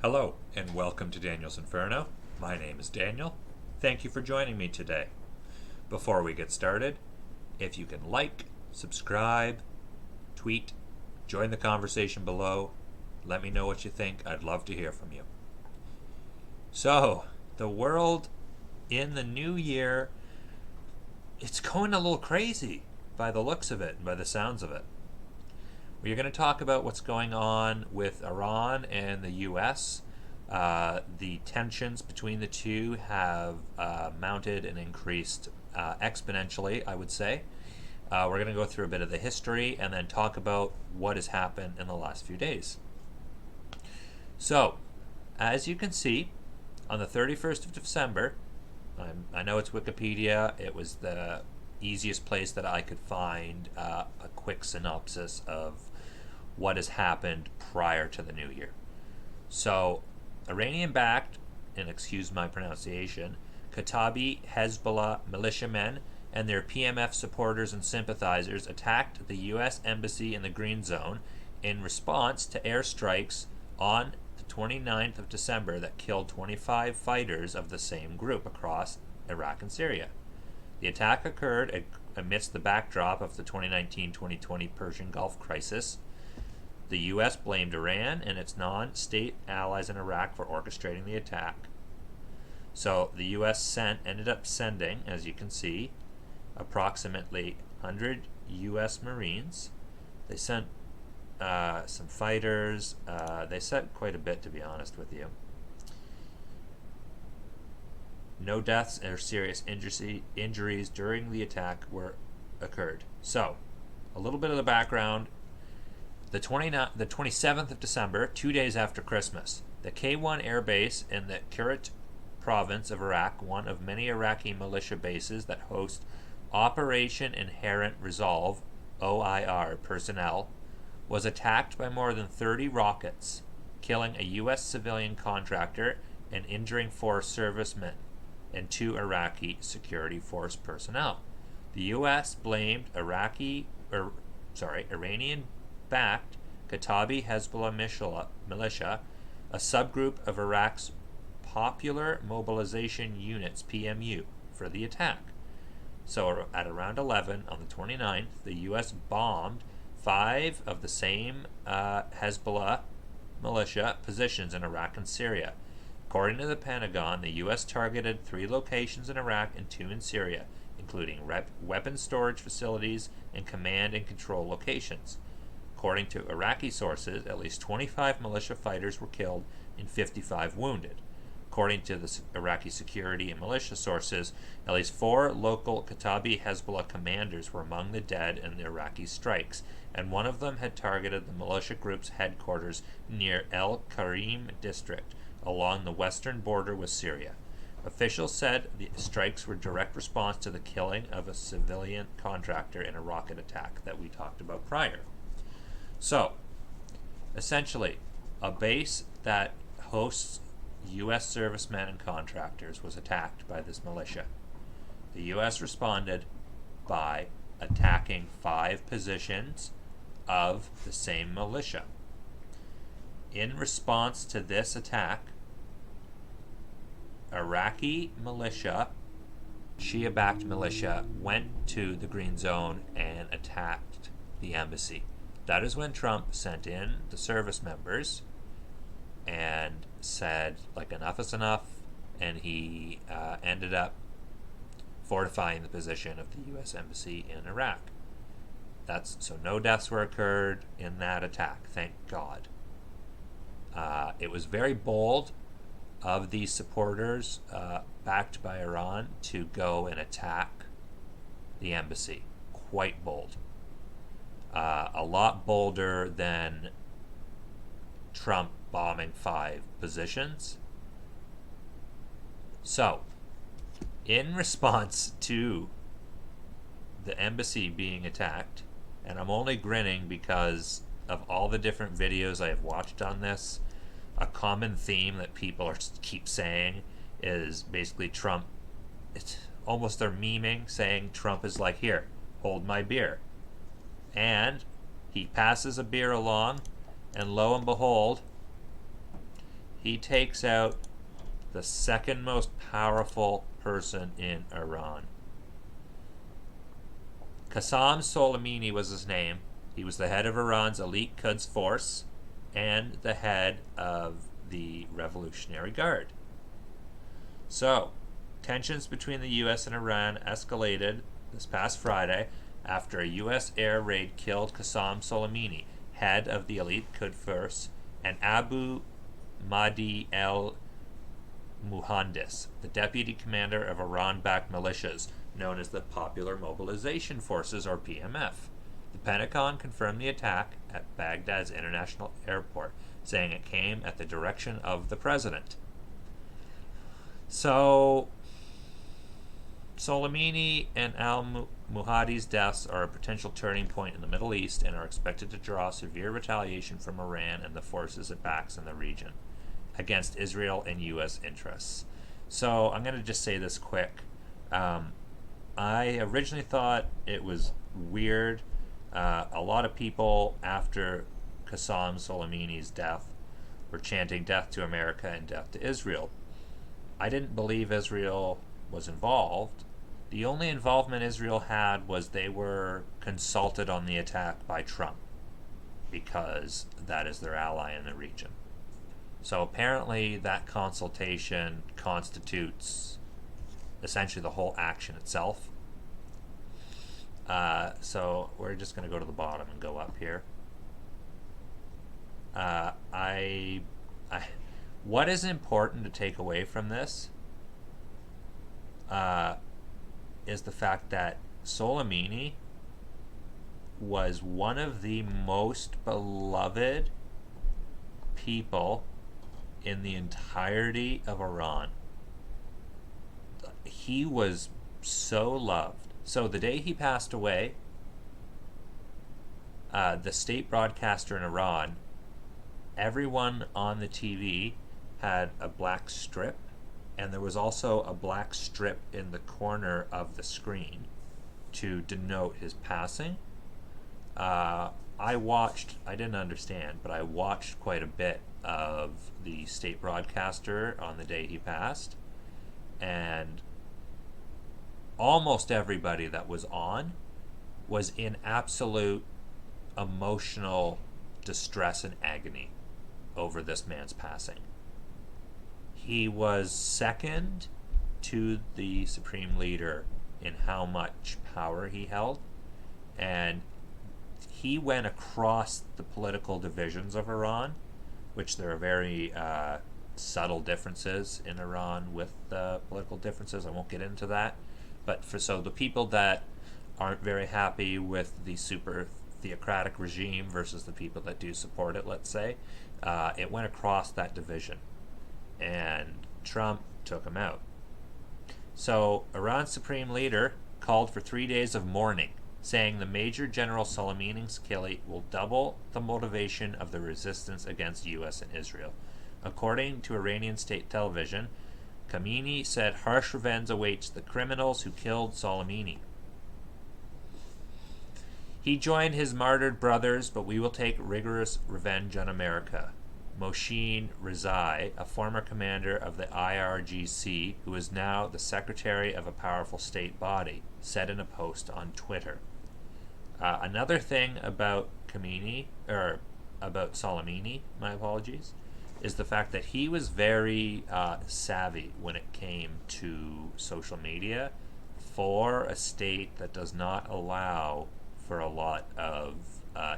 Hello, and welcome to Daniel's Inferno. My name is Daniel. Thank you for joining me today. Before we get started, if you can like, subscribe, tweet, join the conversation below, let me know what you think. I'd love to hear from you. So, the world in the new year, it's going a little crazy by the looks of it and by the sounds of it. We're going to talk about what's going on with Iran and the U.S. The tensions between the two have mounted and increased exponentially, I would say. We're going to go through a bit of the history and then talk about what has happened in the last few days. So, as you can see, on the 31st of December, I know it's Wikipedia, it was the easiest place that I could find a quick synopsis of what has happened prior to the new year. So, Iranian-backed, and excuse my pronunciation, Katabi Hezbollah militiamen and their PMF supporters and sympathizers attacked the U.S. Embassy in the Green Zone in response to airstrikes on the 29th of December that killed 25 fighters of the same group across Iraq and Syria. The attack occurred amidst the backdrop of the 2019-2020 Persian Gulf crisis. The U.S. blamed Iran and its non-state allies in Iraq for orchestrating the attack. So the U.S. ended up sending, as you can see, approximately 100 U.S. Marines. They sent some fighters. They sent quite a bit, to be honest with you. No deaths or serious injuries during the attack occurred. So, a little bit of the background. The 27th of December, 2 days after Christmas, the K-1 Air Base in the Kuwait province of Iraq, one of many Iraqi militia bases that host Operation Inherent Resolve, OIR, personnel, was attacked by more than 30 rockets, killing a U.S. civilian contractor and injuring 4 servicemen and 2 Iraqi security force personnel. The U.S. blamed Iranian-backed Katabi Hezbollah militia, a subgroup of Iraq's Popular Mobilization Units (PMU), for the attack. So at around 11 on the 29th, the U.S. bombed 5 of the same Hezbollah militia positions in Iraq and Syria. According to the Pentagon, the U.S. targeted 3 locations in Iraq and 2 in Syria, including weapons storage facilities and command and control locations. According to Iraqi sources, at least 25 militia fighters were killed and 55 wounded. According to the Iraqi security and militia sources, at least 4 local Katabi Hezbollah commanders were among the dead in the Iraqi strikes, and one of them had targeted the militia group's headquarters near El Karim district, along the western border with Syria. Officials said the strikes were direct response to the killing of a civilian contractor in a rocket attack that we talked about prior. So, essentially, a base that hosts U.S. servicemen and contractors was attacked by this militia. The U.S. responded by attacking 5 positions of the same militia. In response to this attack, Iraqi militia, Shia-backed militia, went to the Green Zone and attacked the embassy. That is when Trump sent in the service members and said, enough is enough, and he ended up fortifying the position of the U.S. Embassy in Iraq. So no deaths were occurred in that attack, thank God. It was very bold of these supporters, backed by Iran, to go and attack the embassy. Quite bold. A lot bolder than Trump bombing 5 positions. So, in response to the embassy being attacked, and I'm only grinning because of all the different videos I have watched on this, a common theme that people keep saying is basically Trump. It's almost they're memeing, saying Trump is like, here, hold my beer. And he passes a beer along, and lo and behold, he takes out the second most powerful person in Iran. Qassem Soleimani was his name. He was the head of Iran's elite Quds force and the head of the Revolutionary Guard. So, tensions between the U.S. and Iran escalated this past Friday after a U.S. air raid killed Qassem Soleimani, head of the elite Quds force, and Abu Mahdi el-Muhandis, the deputy commander of Iran-backed militias, known as the Popular Mobilization Forces, or PMF. The Pentagon confirmed the attack at Baghdad's international airport, saying it came at the direction of the president. So, Soleimani and al-Muhadi's deaths are a potential turning point in the Middle East and are expected to draw severe retaliation from Iran and the forces it backs in the region against Israel and U.S. interests. So, I'm going to just say this quick. I originally thought it was weird. A lot of people after Qassem Soleimani's death were chanting death to America and death to Israel. I didn't believe Israel was involved. The only involvement Israel had was they were consulted on the attack by Trump because that is their ally in the region. So apparently that consultation constitutes essentially the whole action itself. So we're just going to go to the bottom and go up here. What is important to take away from this is the fact that Soleimani was one of the most beloved people in the entirety of Iran. He was so loved. So the day he passed away, the state broadcaster in Iran, everyone on the TV had a black strip, and there was also a black strip in the corner of the screen to denote his passing. I didn't understand, but I watched quite a bit of the state broadcaster on the day he passed, and almost everybody that was on was in absolute emotional distress and agony over this man's passing. He was second to the supreme leader in how much power he held, and he went across the political divisions of Iran, which there are very subtle differences in Iran with political differences. I won't get into that. But so the people that aren't very happy with the super theocratic regime versus the people that do support it, let's say, it went across that division. And Trump took him out. So Iran's supreme leader called for 3 days of mourning, saying the Major General Soleimani's killing will double the motivation of the resistance against U.S. and Israel. According to Iranian state television, Khamenei said harsh revenge awaits the criminals who killed Soleimani. He joined his martyred brothers, but we will take rigorous revenge on America. Mohsin Rezai, a former commander of the IRGC, who is now the secretary of a powerful state body, said in a post on Twitter. Another thing about Soleimani, my apologies, is the fact that he was very savvy when it came to social media for a state that does not allow for a lot of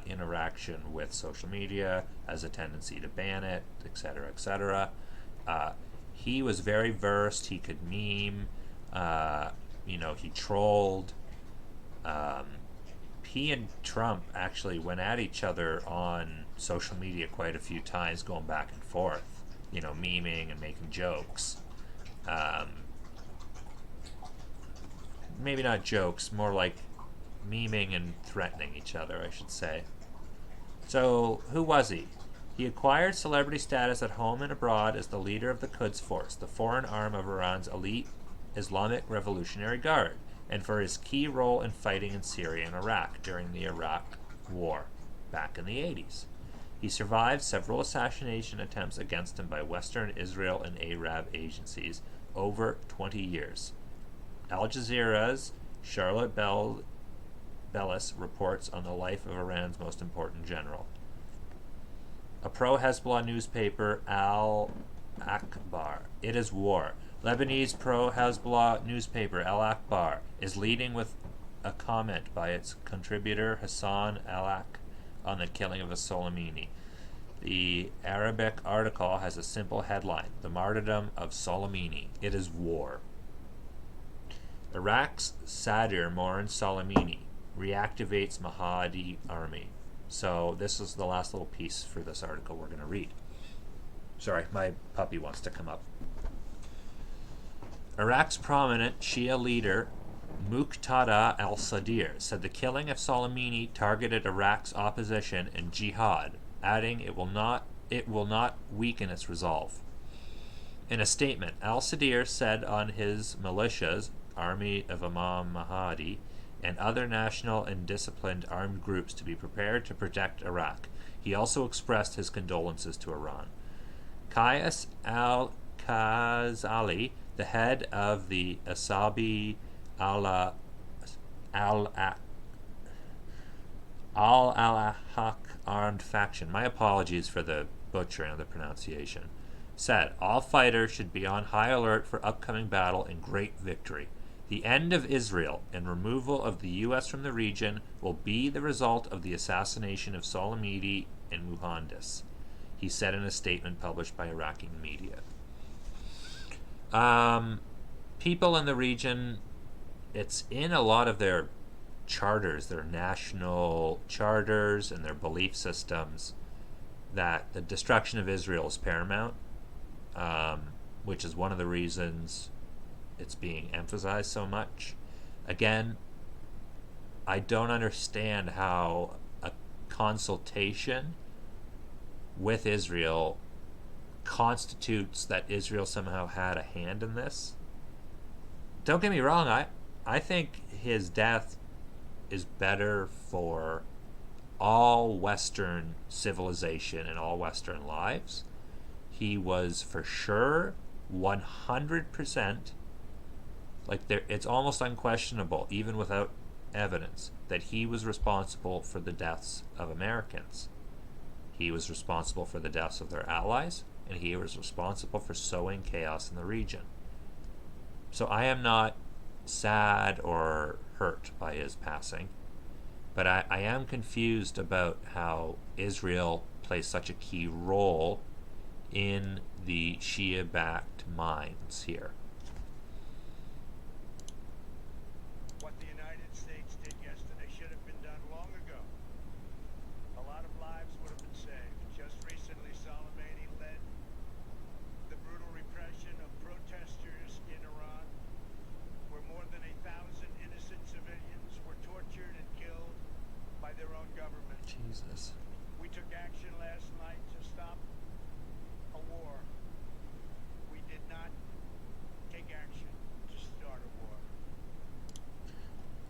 interaction with social media, has a tendency to ban it, etc., etc. He was very versed. He could meme. He trolled. He and Trump actually went at each other on social media quite a few times, going back and forth, memeing and making jokes. Maybe not jokes, more like memeing and threatening each other, I should say. So, who was he? He acquired celebrity status at home and abroad as the leader of the Quds Force, the foreign arm of Iran's elite Islamic Revolutionary Guard, and for his key role in fighting in Syria and Iraq during the Iraq War back in the 80s. He survived several assassination attempts against him by Western Israel and Arab agencies over 20 years. Al Jazeera's Charlotte Bellis reports on the life of Iran's most important general. A pro-Hezbollah newspaper, Al Akbar. It is war. Lebanese pro-Hezbollah newspaper, Al Akbar, is leading with a comment by its contributor, Hassan Al-Ak, on the killing of Soleimani. The Arabic article has a simple headline, The Martyrdom of Soleimani. It is war. Iraq's Sadr mourns Soleimani, reactivates Mahdi army. So this is the last little piece for this article we're going to read. Sorry, my puppy wants to come up. Iraq's prominent Shia leader, Muqtada al-Sadr, said the killing of Soleimani targeted Iraq's opposition and jihad, adding it will not weaken its resolve. In a statement, al-Sadr said on his militias, Army of Imam Mahdi, and other national and disciplined armed groups to be prepared to protect Iraq. He also expressed his condolences to Iran. Qais al-Khazali, the head of the Asabi al-Haq armed faction, my apologies for the butchering of the pronunciation, said all fighters should be on high alert for upcoming battle and great victory. The end of Israel and removal of the U.S. from the region will be the result of the assassination of Soleimani and Muhandis, he said in a statement published by Iraqi media. People in the region, it's in a lot of their charters, their national charters and their belief systems, that the destruction of Israel is paramount, which is one of the reasons it's being emphasized so much. Again, I don't understand how a consultation with Israel constitutes that Israel somehow had a hand in this. Don't get me wrong, I think his death is better for all Western civilization and all Western lives. He was for sure 100%, like it's almost unquestionable, even without evidence, that he was responsible for the deaths of Americans. He was responsible for the deaths of their allies, and he was responsible for sowing chaos in the region. So I am not sad or hurt by his passing, but I am confused about how Israel plays such a key role in the Shia-backed minds here. What the United States did yesterday should have been done long ago. A lot of lives would have been saved. Just recently, Soleimani led the brutal repression of protesters in Iran, where more than 1,000 innocent civilians were tortured and killed by their own government. Jesus. We took action last night to stop a war. We did not take action to start a war.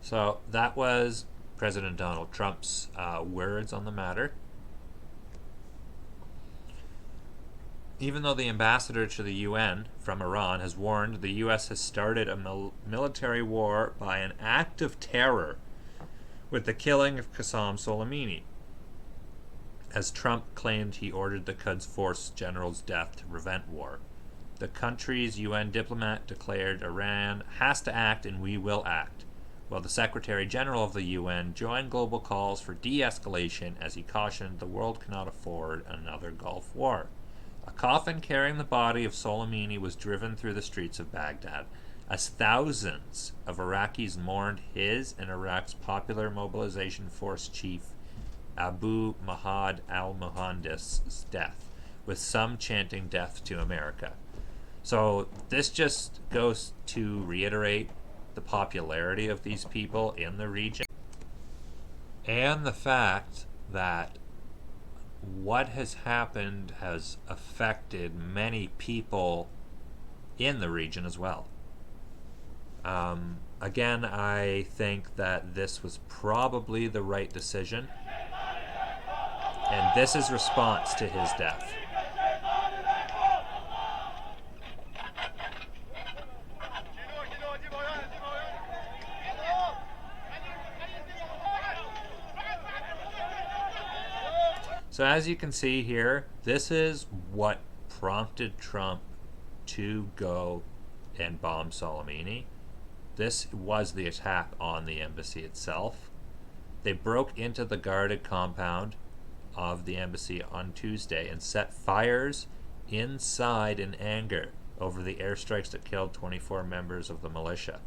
So that was President Donald Trump's words on the matter. Even though the ambassador to the UN from Iran has warned the U.S. has started a military war by an act of terror with the killing of Qassem Soleimani, as Trump claimed he ordered the Quds Force general's death to prevent war. The country's UN diplomat declared Iran has to act and we will act, while the Secretary General of the UN joined global calls for de-escalation as he cautioned the world cannot afford another Gulf War. A coffin carrying the body of Soleimani was driven through the streets of Baghdad, as thousands of Iraqis mourned his and Iraq's Popular Mobilization Force chief Abu Mahad al-Muhandis' death, with some chanting death to America. So this just goes to reiterate the popularity of these people in the region, and the fact that what has happened has affected many people in the region as well. Again, I think that this was probably the right decision. And this is response to his death. So as you can see here, this is what prompted Trump to go and bomb Soleimani. This was the attack on the embassy itself. They broke into the guarded compound of the embassy on Tuesday and set fires inside in anger over the airstrikes that killed 24 members of the militia.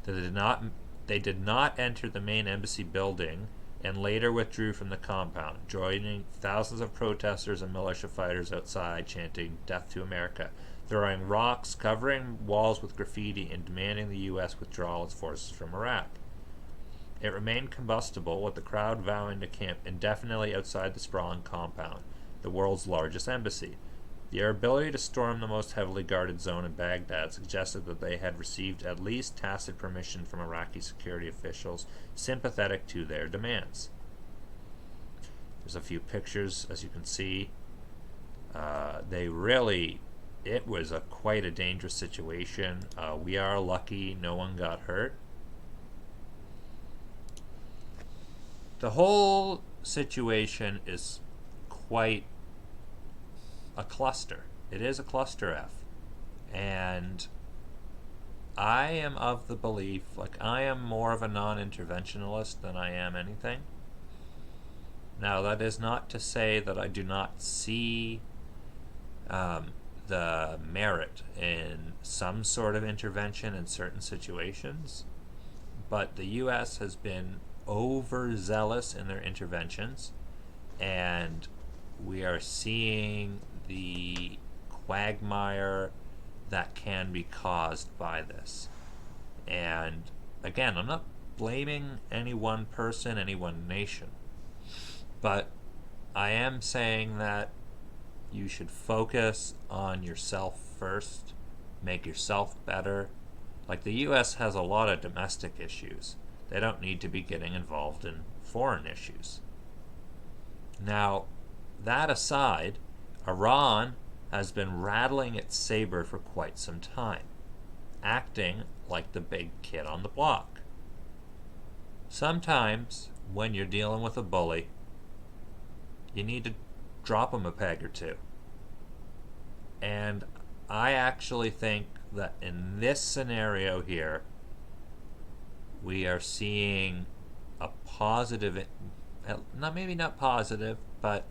They did not enter the main embassy building and later withdrew from the compound, joining thousands of protesters and militia fighters outside chanting "Death to America," throwing rocks, covering walls with graffiti, and demanding the U.S. withdraw its forces from Iraq. It remained combustible, with the crowd vowing to camp indefinitely outside the sprawling compound, the world's largest embassy. Their ability to storm the most heavily guarded zone in Baghdad suggested that they had received at least tacit permission from Iraqi security officials sympathetic to their demands. There's a few pictures, as you can see. It was quite a dangerous situation. We are lucky no one got hurt. The whole situation is quite a cluster. It is a cluster F. And I am of the belief, I am more of a non-interventionalist than I am anything. Now, that is not to say that I do not see the merit in some sort of intervention in certain situations, but the U.S. has been overzealous in their interventions, and we are seeing the quagmire that can be caused by this. And again, I'm not blaming any one person, any one nation, but I am saying that you should focus on yourself first, make yourself better. The U.S. has a lot of domestic issues. They don't need to be getting involved in foreign issues. Now, that aside, Iran has been rattling its saber for quite some time, acting like the big kid on the block. Sometimes, when you're dealing with a bully, you need to drop him a peg or two. And I actually think that in this scenario here, we are seeing a positive, maybe not positive, but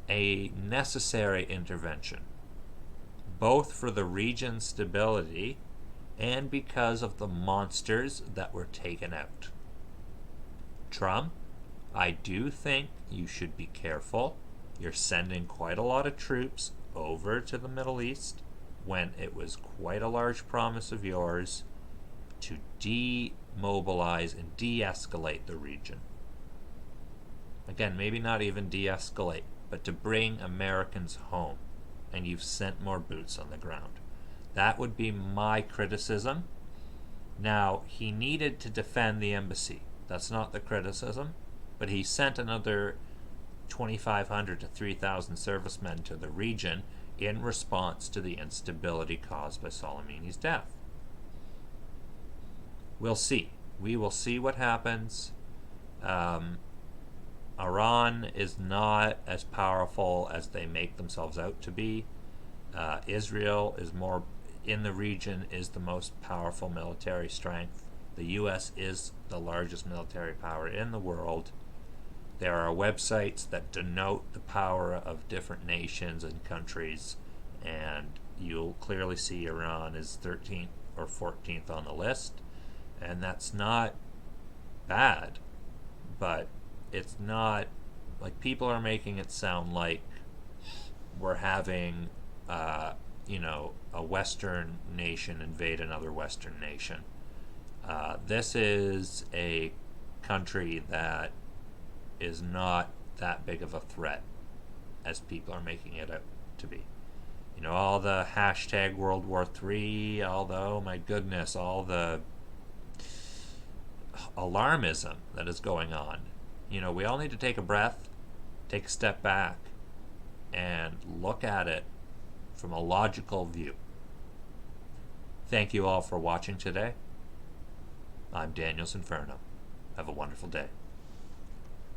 a necessary intervention, both for the region's stability and because of the monsters that were taken out. Trump, I do think you should be careful. You're sending quite a lot of troops over to the Middle East when it was quite a large promise of yours to demobilize and de-escalate the region. Again, maybe not even de-escalate, but to bring Americans home, and you've sent more boots on the ground. That would be my criticism. Now, he needed to defend the embassy. That's not the criticism, but he sent another 2,500 to 3,000 servicemen to the region in response to the instability caused by Soleimani's death. We'll see. We will see what happens. Iran is not as powerful as they make themselves out to be. Israel is more in the region, is the most powerful military strength. The U.S. is the largest military power in the world. There are websites that denote the power of different nations and countries, and you'll clearly see Iran is 13th or 14th on the list. And that's not bad, but it's not, people are making it sound like we're having, a Western nation invade another Western nation. This is a country that is not that big of a threat as people are making it out to be. All the hashtag World War III, although, my goodness, all the alarmism that is going on. We all need to take a breath, take a step back and look at it from a logical view. Thank you all for watching today. I'm Daniel Inferno. Have a wonderful day.